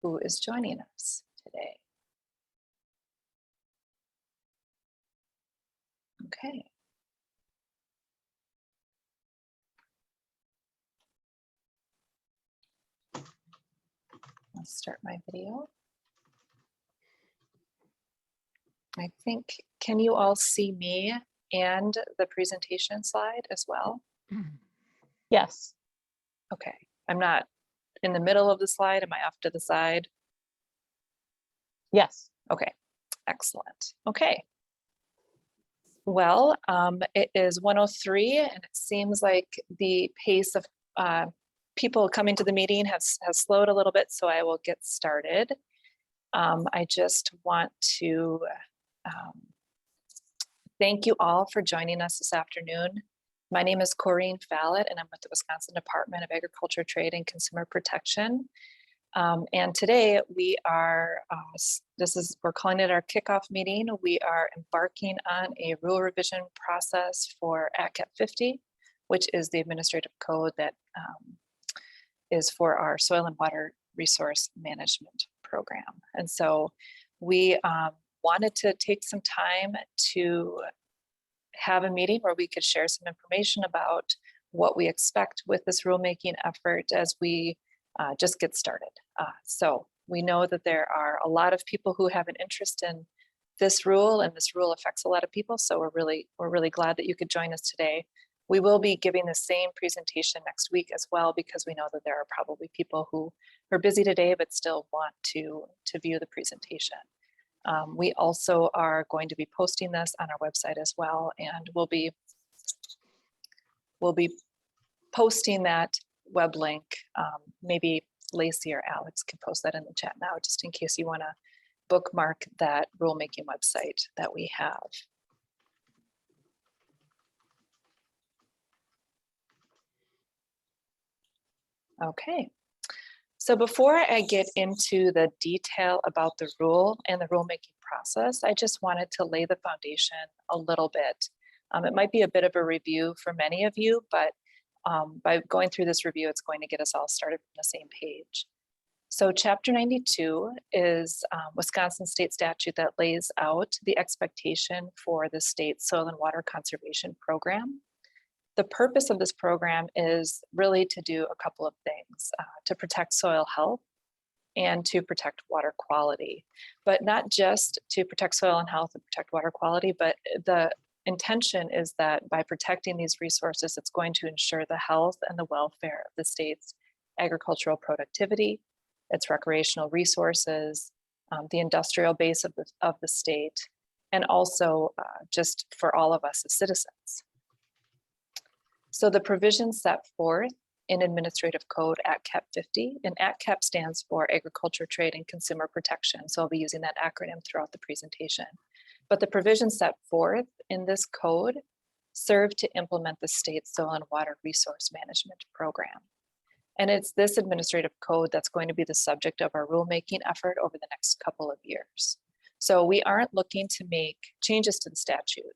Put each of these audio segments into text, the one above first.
who is joining us today. Okay. I'll start my video. I think, can you all see me and the presentation slide as well? Yes. Okay, I'm not in the middle of the slide. Am I off to the side? Yes. Okay, excellent. Okay. Well, it is 1:03 and it seems like the pace of people coming to the meeting has slowed a little bit, so I will get started. I just want to thank you all for joining us this afternoon. My name is Corrine Fallett, and I'm with the Wisconsin Department of Agriculture, Trade, and Consumer Protection. And today we are, we're calling it our kickoff meeting. We are embarking on a rule revision process for ATCP 50, which is the administrative code that is for our soil and water resource management program. And so we wanted to take some time to have a meeting where we could share some information about what we expect with this rulemaking effort as we just get started. So we know that there are a lot of people who have an interest in this rule, and this rule affects a lot of people. So we're really glad that you could join us today. We will be giving the same presentation next week as well, because we know that there are probably people who are busy today but still want to view the presentation. We also are going to be posting this on our website as well, and we'll be posting that web link. Maybe Lacey or Alex can post that in the chat now, just in case you want to bookmark that rulemaking website that we have. Okay. So before I get into the detail about the rule and the rulemaking process, I just wanted to lay the foundation a little bit. It might be a bit of a review for many of you, but by going through this review, it's going to get us all started from the same page. So Chapter 92 is Wisconsin state statute that lays out the expectation for the state's soil and water conservation program. The purpose of this program is really to do a couple of things, to protect soil health and to protect water quality, but not just to protect soil and health and protect water quality, but the intention is that by protecting these resources, it's going to ensure the health and the welfare of the state's agricultural productivity, its recreational resources, the industrial base of the state, and also just for all of us as citizens. So the provisions set forth in Administrative Code ATCP 50, and ATCP stands for Agriculture, Trade, and Consumer Protection. So I'll be using that acronym throughout the presentation. But the provisions set forth in this code serve to implement the state's soil and water resource management program. And it's this administrative code that's going to be the subject of our rulemaking effort over the next couple of years. So we aren't looking to make changes to the statute,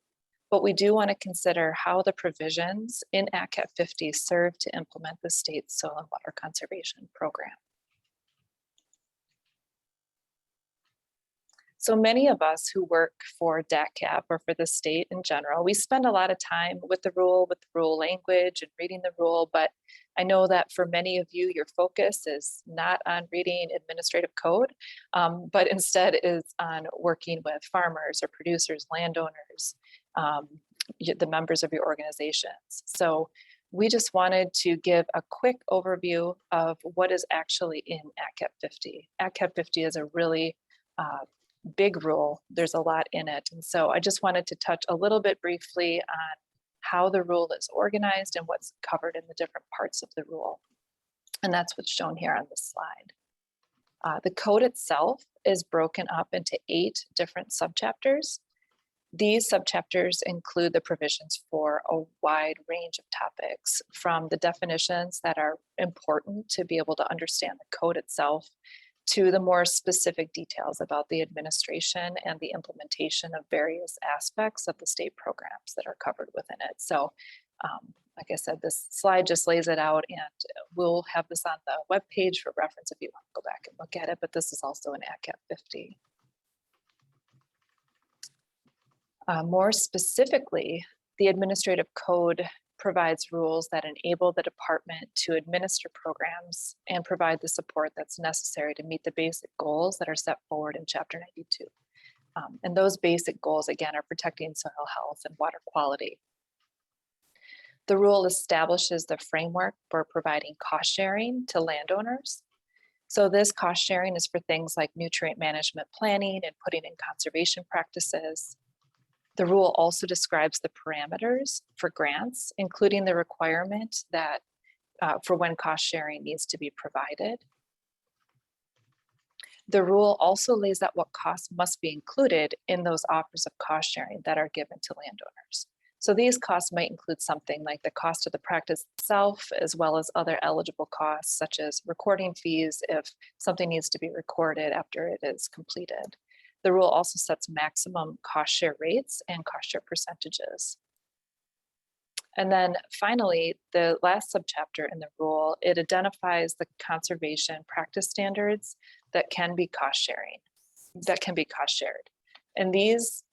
but we do want to consider how the provisions in ATCP 50 serve to implement the state's soil and water conservation program. So many of us who work for DATCP or for the state in general, we spend a lot of time with the rule language and reading the rule, but I know that for many of you, your focus is not on reading administrative code, but instead is on working with farmers or producers, landowners, the members of your organizations. So we just wanted to give a quick overview of what is actually in ATCP 50. ATCP 50 is a really big rule. There's a lot in it. And so I just wanted to touch a little bit briefly on how the rule is organized and what's covered in the different parts of the rule. And that's what's shown here on this slide. The code itself is broken up into 8 different subchapters. These subchapters include the provisions for a wide range of topics, from the definitions that are important to be able to understand the code itself, to the more specific details about the administration and the implementation of various aspects of the state programs that are covered within it. So Like I said, this slide just lays it out, and we'll have this on the webpage for reference if you want to go back and look at it, but this is also in ATCP 50. More specifically, the administrative code provides rules that enable the department to administer programs and provide the support that's necessary to meet the basic goals that are set forward in Chapter 92. And those basic goals, again, are protecting soil health and water quality. The rule establishes the framework for providing cost sharing to landowners. So this cost sharing is for things like nutrient management planning and putting in conservation practices. The rule also describes the parameters for grants, including the requirement that for when cost sharing needs to be provided. The rule also lays out what costs must be included in those offers of cost sharing that are given to landowners. So these costs might include something like the cost of the practice itself, as well as other eligible costs, such as recording fees if something needs to be recorded after it is completed. The rule also sets maximum cost share rates and cost share percentages. And then finally, the last subchapter in the rule, it identifies the conservation practice standards that can be cost sharing, that can be cost shared. And these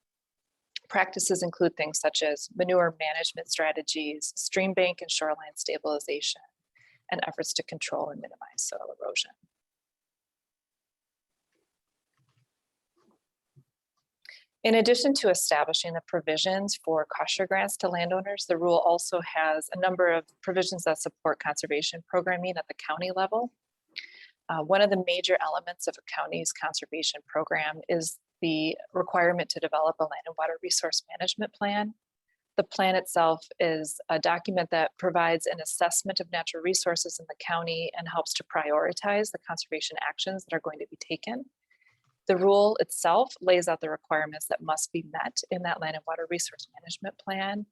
practices include things such as manure management strategies, stream bank and shoreline stabilization, and efforts to control and minimize soil erosion. In addition to establishing the provisions for cost share grants to landowners, the rule also has a number of provisions that support conservation programming at the county level. One of the major elements of a county's conservation program is the requirement to develop a land and water resource management plan. The plan itself is a document that provides an assessment of natural resources in the county and helps to prioritize the conservation actions that are going to be taken. The rule itself lays out the requirements that must be met in that land and water resource management plan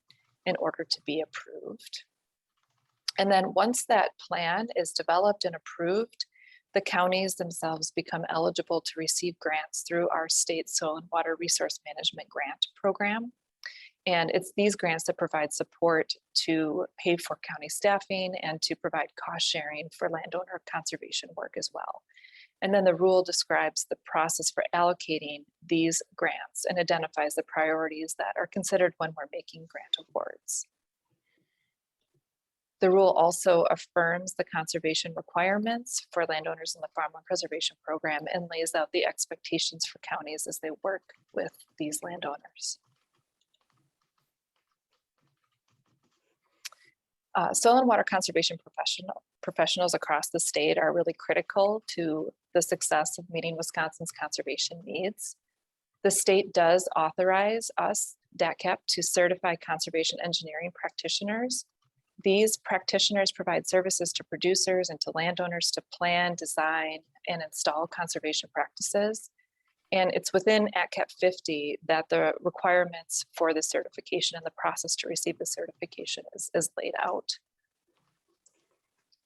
in order to be approved. And then once that plan is developed and approved, the counties themselves become eligible to receive grants through our state soil and water resource management grant program. And it's these grants that provide support to pay for county staffing and to provide cost sharing for landowner conservation work as well. And then the rule describes the process for allocating these grants and identifies the priorities that are considered when we're making grant awards. The rule also affirms the conservation requirements for landowners in the Farmland Preservation Program and lays out the expectations for counties as they work with these landowners. Soil and water conservation professionals across the state are really critical to the success of meeting Wisconsin's conservation needs. The state does authorize us, DATCP, to certify conservation engineering practitioners. These practitioners provide services to producers and to landowners to plan, design, and install conservation practices. And it's within ATCP 50 that the requirements for the certification and the process to receive the certification is laid out.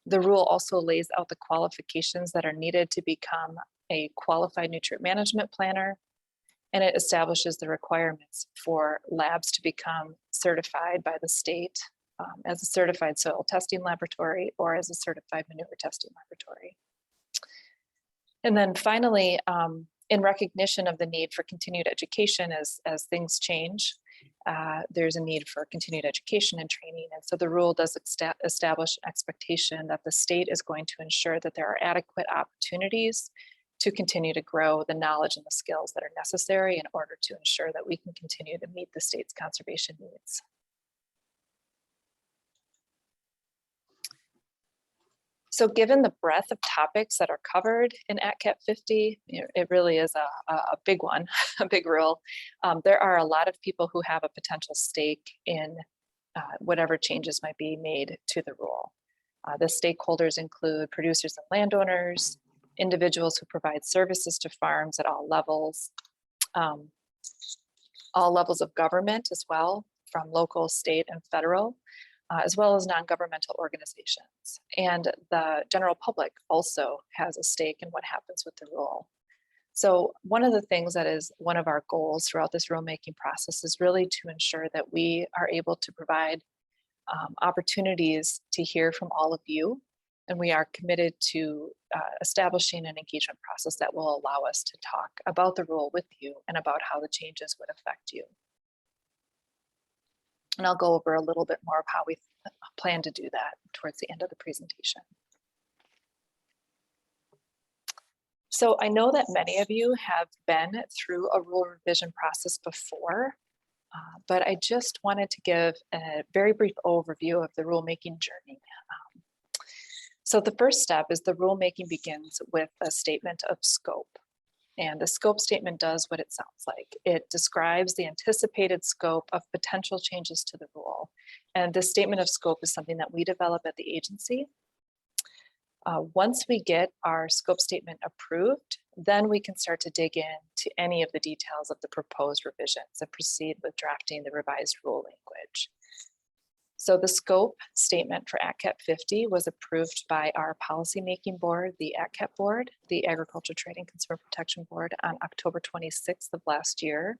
The rule also lays out the qualifications that are needed to become a qualified nutrient management planner, and it establishes the requirements for labs to become certified by the state as a certified soil testing laboratory or as a certified manure testing laboratory. And then finally, in recognition of the need for continued education as things change, there's a need for continued education and training. And so the rule does establish an expectation that the state is going to ensure that there are adequate opportunities to continue to grow the knowledge and the skills that are necessary in order to ensure that we can continue to meet the state's conservation needs. So given the breadth of topics that are covered in ATCP 50, it really is a big one, a big rule. There are a lot of people who have a potential stake in whatever changes might be made to the rule. The stakeholders include producers and landowners, individuals who provide services to farms at all levels of government as well, from local, state, and federal, as well as non-governmental organizations. And the general public also has a stake in what happens with the rule. So one of the things that is one of our goals throughout this rulemaking process is really to ensure that we are able to provide opportunities to hear from all of you. And we are committed to establishing an engagement process that will allow us to talk about the rule with you and about how the changes would affect you. And I'll go over a little bit more of how we plan to do that towards the end of the presentation. So I know that many of you have been through a rule revision process before, but I just wanted to give a very brief overview of the rulemaking journey. So the first step is the rulemaking begins with a statement of scope. And the scope statement does what it sounds like. It describes the anticipated scope of potential changes to the rule. And this statement of scope is something that we develop at the agency. Once we get our scope statement approved, then we can start to dig into any of the details of the proposed revisions and proceed with drafting the revised rule language. So the scope statement for ATCP 50 was approved by our policymaking board, the ATCP board, the Agriculture Trade and Consumer Protection Board, on October 26th of last year.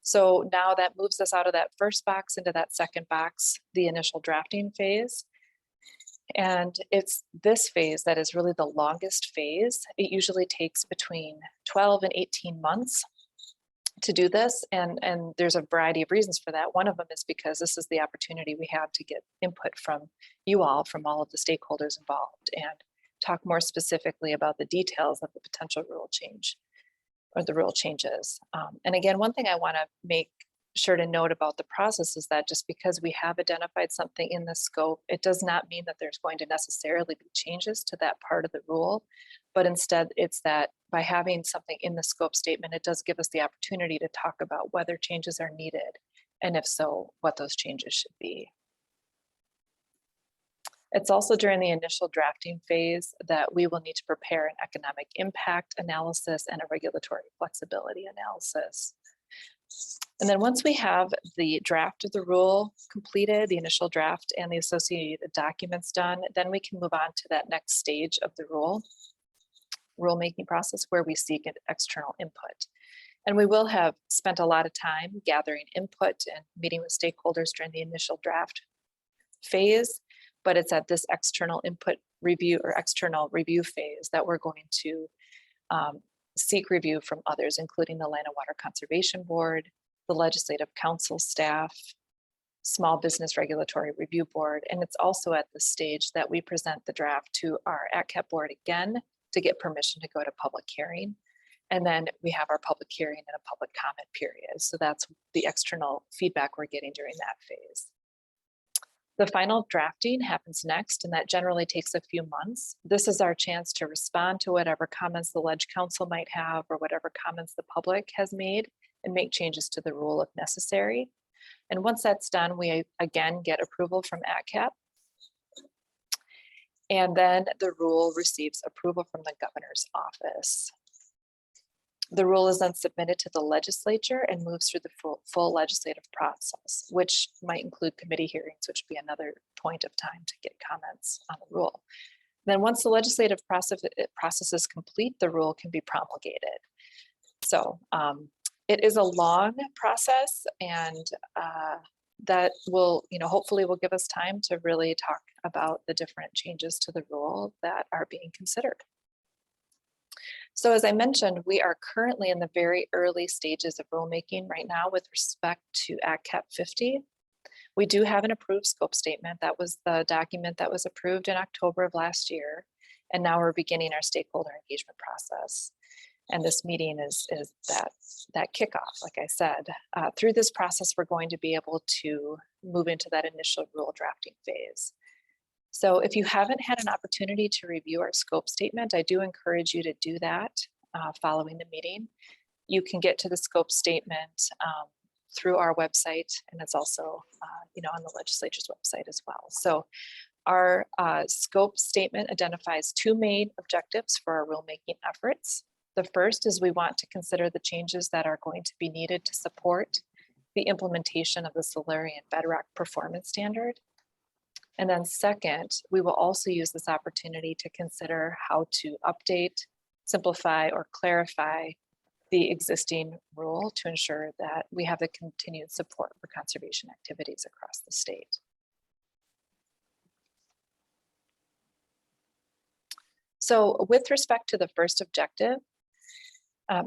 So now that moves us out of that first box into that second box, the initial drafting phase. And it's this phase that is really the longest phase. It usually takes between 12 and 18 months to do this, and there's a variety of reasons for that. One of them is because this is the opportunity we have to get input from you all, from all of the stakeholders involved, and talk more specifically about the details of the potential rule change or the rule changes. And again, one thing I want to make sure to note about the process is that just because we have identified something in the scope, it does not mean that there's going to necessarily be changes to that part of the rule, but instead it's that by having something in the scope statement, it does give us the opportunity to talk about whether changes are needed, and if so, what those changes should be. It's also during the initial drafting phase that we will need to prepare an economic impact analysis and a regulatory flexibility analysis. And then once we have the draft of the rule completed, the initial draft and the associated documents done, then we can move on to that next stage of the rulemaking process where we seek an external input. And we will have spent a lot of time gathering input and meeting with stakeholders during the initial draft phase, but it's at this external input review or external review phase that we're going to seek review from others, including the Land and Water Conservation Board, the Legislative Council staff, Small Business Regulatory Review Board, and it's also at this stage that we present the draft to our ATCP board again to get permission to go to public hearing. And then we have our public hearing and a public comment period. So that's the external feedback we're getting during that phase. The final drafting happens next, and that generally takes a few months. This is our chance to respond to whatever comments the Leg Council might have or whatever comments the public has made and make changes to the rule if necessary. And once that's done, we again get approval from ATCP. And then the rule receives approval from the governor's office. The rule is then submitted to the legislature and moves through the full legislative process, which might include committee hearings, which would be another point of time to get comments on the rule. Then once the legislative process is complete, the rule can be promulgated. So it is a long process, and that will, hopefully will give us time to really talk about the different changes to the rule that are being considered. So as I mentioned, we are currently in the very early stages of rulemaking right now with respect to ATCP 50. We do have an approved scope statement. That was the document that was approved in October of last year. And now we're beginning our stakeholder engagement process. And this meeting is that kickoff, like I said. Through this process, we're going to be able to move into that initial rule drafting phase. So if you haven't had an opportunity to review our scope statement, I do encourage you to do that following the meeting. You can get to the scope statement through our website, and it's also on the legislature's website as well. So our scope statement identifies two main objectives for our rulemaking efforts. The first is we want to consider the changes that are going to be needed to support the implementation of the Solarian Bedrock Performance Standard. And then second, we will also use this opportunity to consider how to update, simplify, or clarify the existing rule to ensure that we have the continued support for conservation activities across the state. So with respect to the first objective,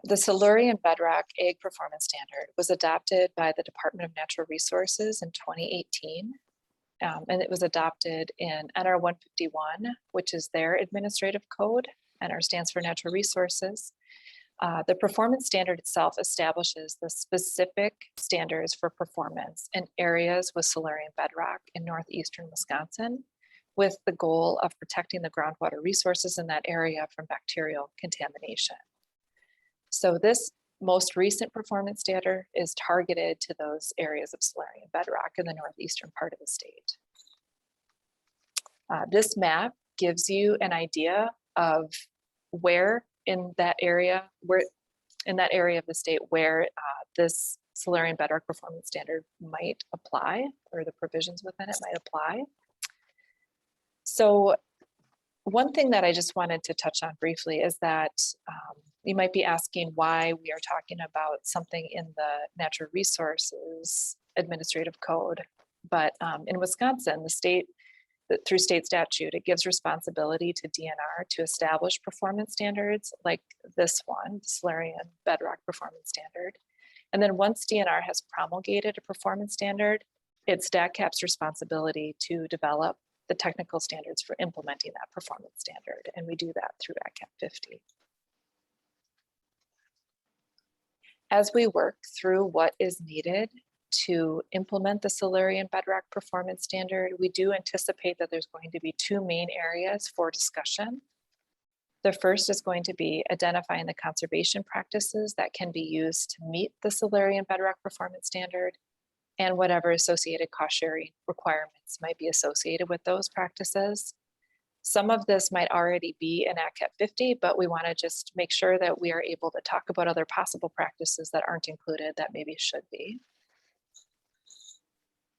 the Silurian Bedrock Ag Performance Standard was adopted by the Department of Natural Resources in 2018. And it was adopted in NR 151, which is their administrative code. NR stands for Natural Resources. The performance standard itself establishes the specific standards for performance in areas with Silurian bedrock in northeastern Wisconsin, with the goal of protecting the groundwater resources in that area from bacterial contamination. So this most recent performance standard is targeted to those areas of Silurian bedrock in the northeastern part of the state. This map gives you an idea of where in that area, of the state where this Silurian bedrock performance standard might apply, or the provisions within it might apply. So one thing that I just wanted to touch on briefly is that you might be asking why we are talking about something in the Natural Resources Administrative Code. But in Wisconsin, the state, through state statute, it gives responsibility to DNR to establish performance standards like this one, the Silurian Bedrock Performance Standard. And then once DNR has promulgated a performance standard, it's DATCAP's responsibility to develop the technical standards for implementing that performance standard. And we do that through DATCAP 50. As we work through what is needed to implement the Silurian Bedrock Performance Standard, we do anticipate that there's going to be two main areas for discussion. The first is going to be identifying the conservation practices that can be used to meet the Silurian Bedrock Performance Standard and whatever associated cost sharing requirements might be associated with those practices. Some of this might already be in ATCP 50, but we want to just make sure that we are able to talk about other possible practices that aren't included that maybe should be.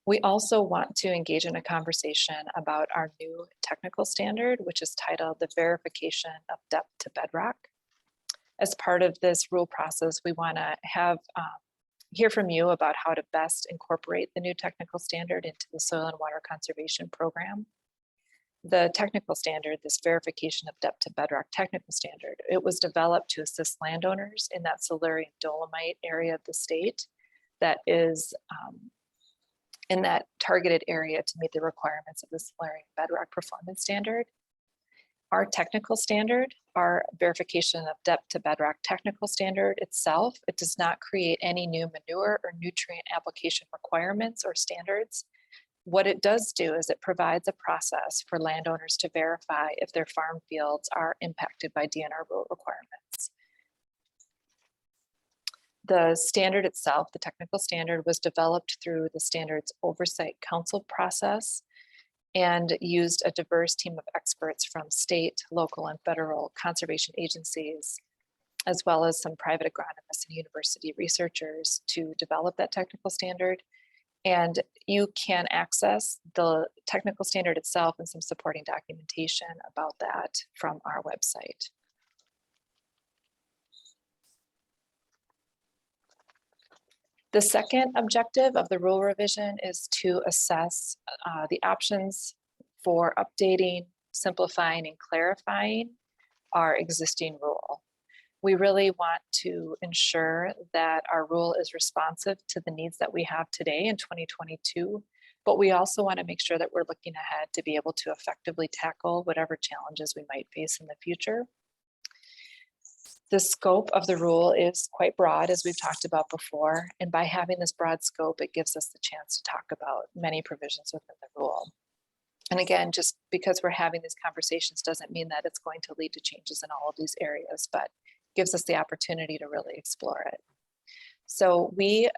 We also want to engage in a conversation about our new technical standard, which is titled the Verification of Depth to Bedrock. As part of this rule process, we want to have hear from you about how to best incorporate the new technical standard into the soil and water conservation program. The technical standard, this Verification of Depth to Bedrock technical standard, it was developed to assist landowners in that Silurian dolomite area of the state that is in that targeted area to meet the requirements of the Silurian Bedrock Performance Standard. Our technical standard, our Verification of Depth to Bedrock technical standard itself, it does not create any new manure or nutrient application requirements or standards. What it does do is it provides a process for landowners to verify if their farm fields are impacted by DNR rule requirements. The standard itself, the technical standard, was developed through the Standards Oversight Council process and used a diverse team of experts from state, local, and federal conservation agencies, as well as some private agronomists and university researchers to develop that technical standard. And you can access the technical standard itself and some supporting documentation about that from our website. The second objective of the rule revision is to assess the options for updating, simplifying, and clarifying our existing rule. We really want to ensure that our rule is responsive to the needs that we have today in 2022, but we also want to make sure that we're looking ahead to be able to effectively tackle whatever challenges we might face in the future. The scope of the rule is quite broad, as we've talked about before, and by having this broad scope, it gives us the chance to talk about many provisions within the rule. And again, just because we're having these conversations doesn't mean that it's going to lead to changes in all of these areas, but gives us the opportunity to really explore it. So we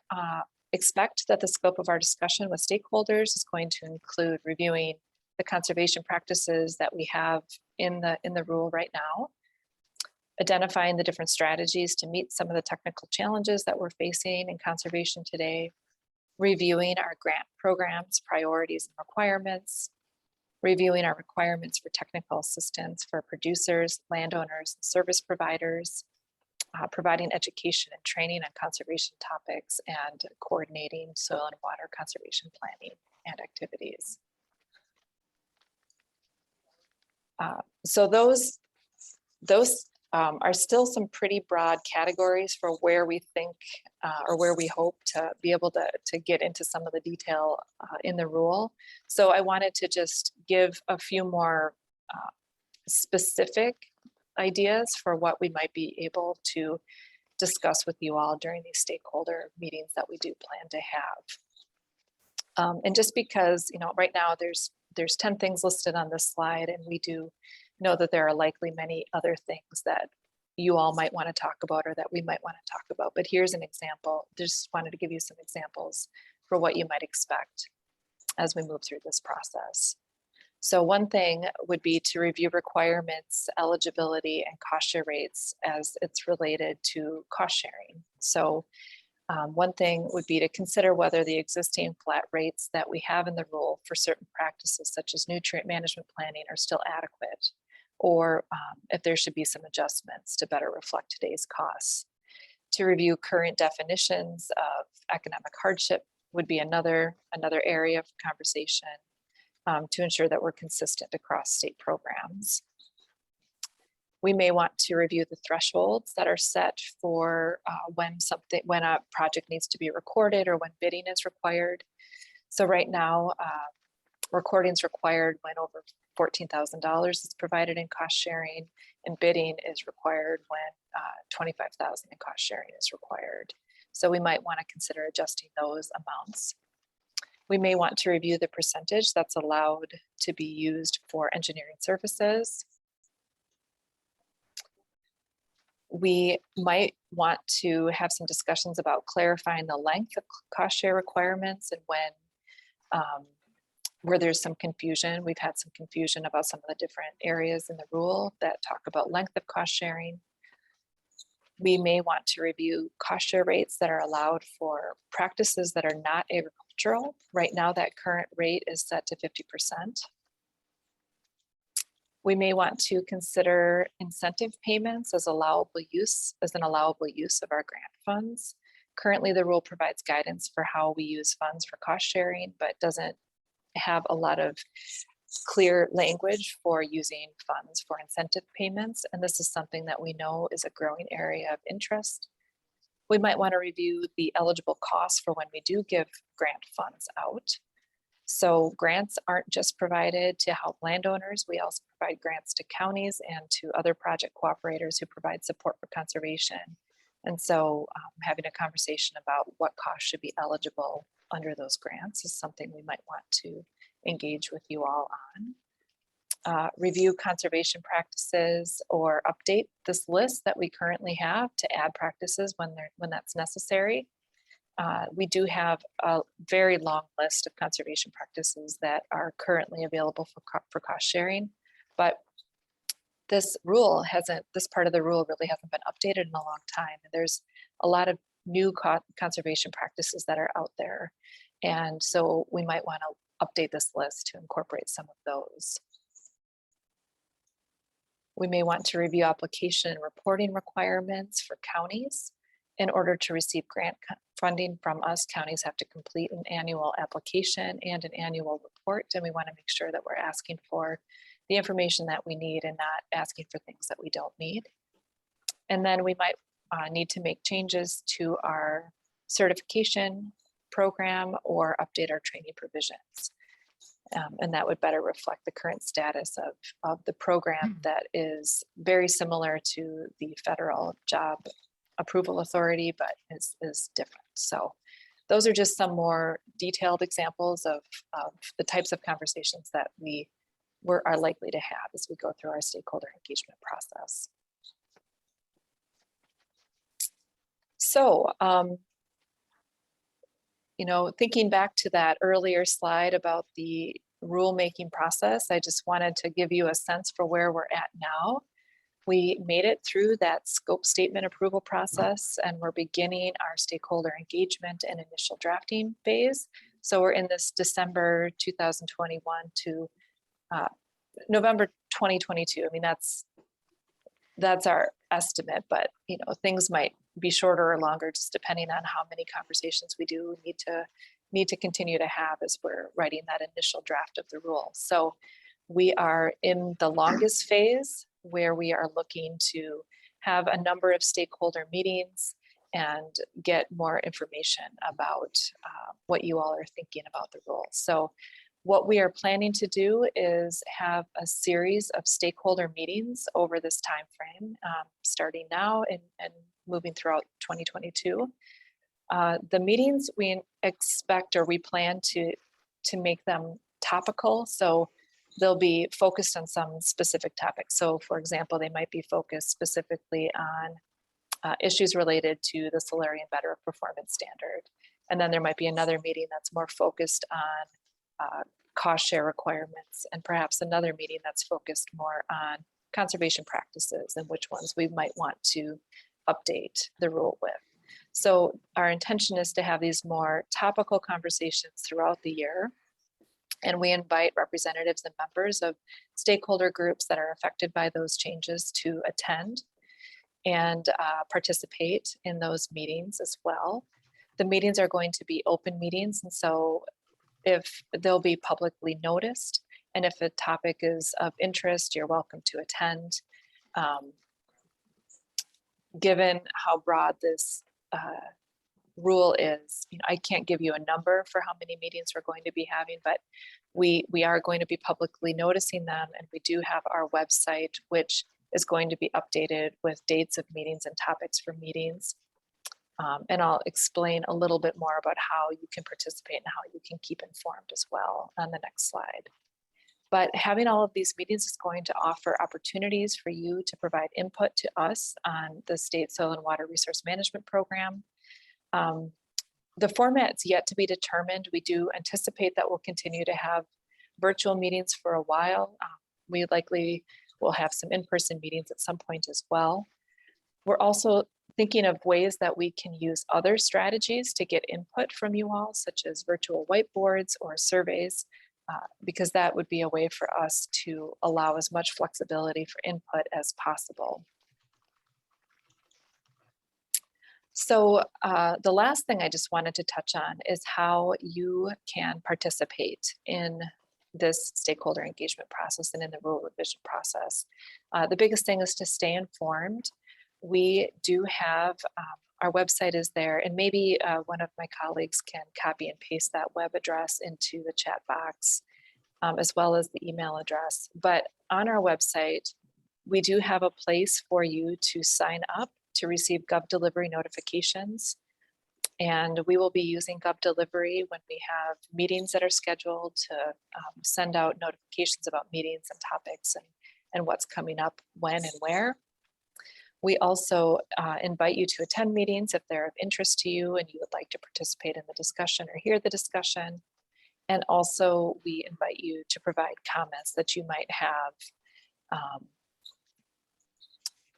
expect that the scope of our discussion with stakeholders is going to include reviewing the conservation practices that we have in the rule right now, identifying the different strategies to meet some of the technical challenges that we're facing in conservation today, reviewing our grant programs, priorities, and requirements, reviewing our requirements for technical assistance for producers, landowners, and service providers, providing education and training on conservation topics, and coordinating soil and water conservation planning and activities. So those those are still some pretty broad categories for where we think or where we hope to be able to get into some of the detail in the rule. So I wanted to just give a few more specific ideas for what we might be able to discuss with you all during these stakeholder meetings that we do plan to have. And just because, you know, right now there's 10 things listed on this slide, and we do know that there are likely many other things that you all might want to talk about or that we might want to talk about. But here's an example. Just wanted to give you some examples for what you might expect as we move through this process. So one thing would be to review requirements, eligibility, and cost share rates as it's related to cost sharing. So one thing would be to consider whether the existing flat rates that we have in the rule for certain practices, such as nutrient management planning, are still adequate, or if there should be some adjustments to better reflect today's costs. To review current definitions of economic hardship would be another area of conversation to ensure that we're consistent across state programs. We may want to review the thresholds that are set for when a project needs to be recorded or when bidding is required. So right now, recording is required when over $14,000 is provided in cost sharing, and bidding is required when $25,000 in cost sharing is required. So we might want to consider adjusting those amounts. We may want to review the percentage that's allowed to be used for engineering services. We might want to have some discussions about clarifying the length of cost share requirements and when, where there's some confusion. We've had some confusion about some of the different areas in the rule that talk about length of cost sharing. We may want to review cost share rates that are allowed for practices that are not agricultural. Right now, that current rate is set to 50%. We may want to consider incentive payments as an allowable use of our grant funds. Currently, the rule provides guidance for how we use funds for cost sharing, but doesn't have a lot of clear language for using funds for incentive payments. And this is something that we know is a growing area of interest. We might want to review the eligible costs for when we do give grant funds out. So grants aren't just provided to help landowners. We also provide grants to counties and to other project cooperators who provide support for conservation. And so having a conversation about what costs should be eligible under those grants is something we might want to engage with you all on. Review conservation practices or update this list that we currently have to add practices when that's necessary. We do have a very long list of conservation practices that are currently available for cost sharing, but this part of the rule really hasn't been updated in a long time. And there's a lot of new conservation practices that are out there. And so we might want to update this list to incorporate some of those. We may want to review application and reporting requirements for counties. In order to receive grant funding from us, counties have to complete an annual application and an annual report, and we want to make sure that we're asking for the information that we need and not asking for things that we don't need. And then we might need to make changes to our certification program or update our training provisions. And that would better reflect the current status of the program that is very similar to the federal job approval authority, but is different. So those are just some more detailed examples of the types of conversations that we are likely to have as we go through our stakeholder engagement process. So, thinking back to that earlier slide about the rulemaking process, I just wanted to give you a sense for where we're at now. We made it through that scope statement approval process, and we're beginning our stakeholder engagement and initial drafting phase. So we're in this December 2021 to November 2022. I mean, that's our estimate, but things might be shorter or longer, just depending on how many conversations we do need to continue to have as we're writing that initial draft of the rule. So we are in the longest phase where we are looking to have a number of stakeholder meetings and get more information about what you all are thinking about the rule. So what we are planning to do is have a series of stakeholder meetings over this time frame, starting now and moving throughout 2022. The meetings we expect, or we plan to make them topical. So they'll be focused on some specific topics. So for example, they might be focused specifically on issues related to the Solarian Better Performance Standard. And then there might be another meeting that's more focused on cost share requirements, and perhaps another meeting that's focused more on conservation practices and which ones we might want to update the rule with. So our intention is to have these more topical conversations throughout the year. And we invite representatives and members of stakeholder groups that are affected by those changes to attend and participate in those meetings as well. The meetings are going to be open meetings, and so if they'll be publicly noticed, and if a topic is of interest, you're welcome to attend. Given how broad this rule is, I can't give you a number for how many meetings we're going to be having, but we are going to be publicly noticing them, and we do have our website, which is going to be updated with dates of meetings and topics for meetings. And I'll explain a little bit more about how you can participate and how you can keep informed as well on the next slide. But having all of these meetings is going to offer opportunities for you to provide input to us on the State Soil and Water Resource Management Program. The format's yet to be determined. We do anticipate that we'll continue to have virtual meetings for a while. We likely will have some in-person meetings at some point as well. We're also thinking of ways that we can use other strategies to get input from you all, such as virtual whiteboards or surveys, because that would be a way for us to allow as much flexibility for input as possible. So the last thing I just wanted to touch on is how you can participate in this stakeholder engagement process and in the rule revision process. The biggest thing is to stay informed. We do have, our website is there, and maybe one of my colleagues can copy and paste that web address into the chat box, as well as the email address. But on our website, we do have a place for you to sign up to receive GovDelivery notifications. And we will be using GovDelivery when we have meetings that are scheduled to send out notifications about meetings and topics and what's coming up when and where. We also invite you to attend meetings if they're of interest to you and you would like to participate in the discussion or hear the discussion. And also we invite you to provide comments that you might have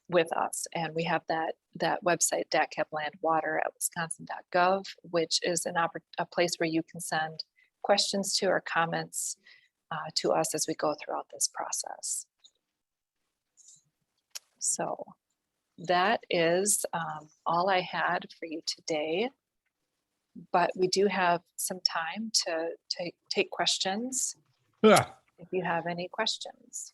with us. And we have that website, datcaplandwater@wisconsin.gov, which is a place where you can send questions to or comments to us as we go throughout this process. So that is all I had for you today, but we do have some time to take questions. Yeah. If you have any questions.